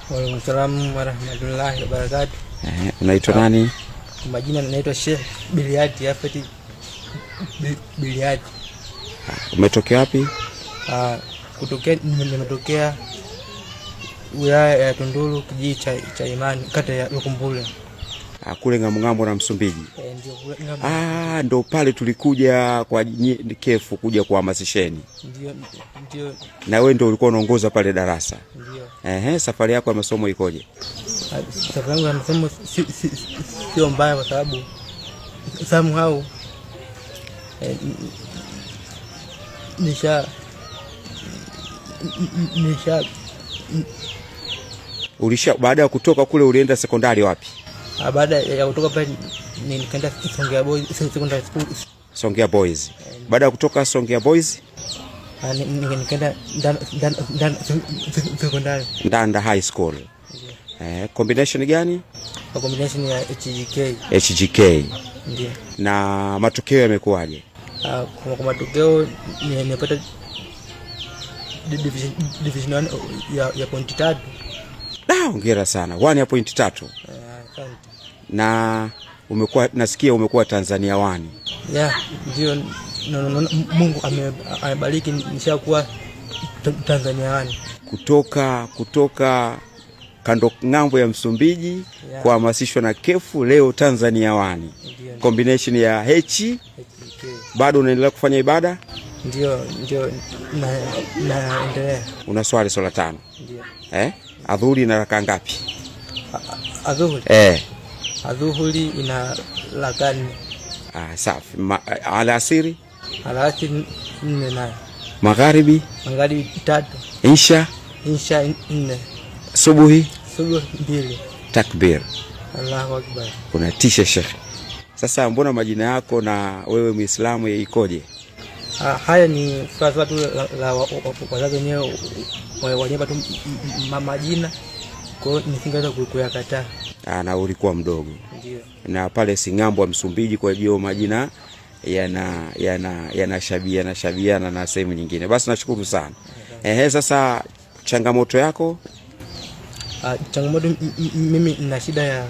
Waalaikumsalam warahmatullahi wabarakatuh. Unaitwa nani? Majina naitwa Sheikh Biliati Afati Biliati. Umetokea wapi? Nimetokea wilaya ya Tunduru, kijiji cha Imani, kata ya Lukumbule. Kule ngambo na Msumbiji. Ndio kule ndo pale tulikuja kwa kefu kuja kuhamasisheni. Ndio. Na wewe ndio ulikuwa unaongoza pale darasa? Ndio. Safari yako ya masomo ikoje? Safari yangu ya masomo sio mbaya kwa sababu somehow baada ya kutoka kule ulienda sekondari wapi? Baada ya kutoka pale nikaenda Songea Boys Secondary School. Songea Boys. Baada ya kutoka Songea Boys nikaenda Secondary Ndanda High School. Combination gani? Combination ya HGK. Ndio. Na matokeo yamekuaje? Kwa matokeo nimepata division 1 ya point 3. Hongera sana. 1 ya point 3. Asante. Na nasikia umekuwa Tanzania 1. Ndio. Mungu amebariki nishakuwa Tanzania 1. Kutoka kando ngambo ya Msumbiji, kuhamasishwa na kefu, leo Tanzania 1. Combination ya HGK. Bado unaendelea kufanya ibada? Ndio naendelea. Unaswali swala 5? Ndio. Adhuhuri na raka ngapi? Adhuhuri? Adhuhuri ina raka 4. Safi. Alasiri? Alasiri 4. Magharibi? Magharibi 3. Isha? Isha 4. Subuhi? Subuhi 2. Takbir. Allahu Akbar. Unatisha Sheikh. Sasa mbona majina yako na wewe Muislamu ikoje? Haya ni swala tu la wazazi wenyewe walipa tu majina, kwa hiyo nisingeweza kuyakataa. Na ulikuwa mdogo. Ndio. Na pale singambo wa Msumbiji, kwa hiyo majina yanashabiana na sehemu nyingine. Basi nashukuru sana. Sasa changamoto yako? Changamoto mimi nina shida ya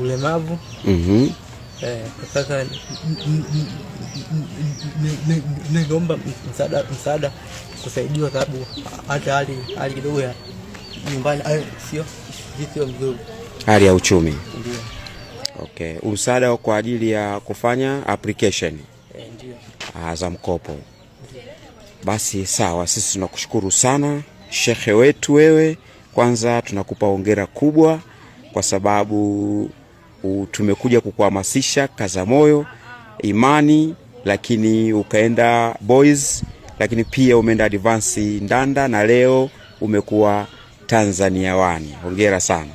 ulemavu. Sasa ningeomba msaada kusaidiwa, sababu hata hali kidogo ya nyumbani sio mzuri. Hali ya uchumi. Ndio. Okay. Msaada kwa ajili ya kufanya application. Ndio. Za mkopo. Basi sawa, sisi tunakushukuru sana shekhe wetu. Wewe kwanza tunakupa hongera kubwa kwa sababu tumekuja kukuhamasisha, kaza moyo, imani, lakini ukaenda Boys, lakini pia umeenda Advance Ndanda, na leo umekuwa Tanzania 1. Hongera sana.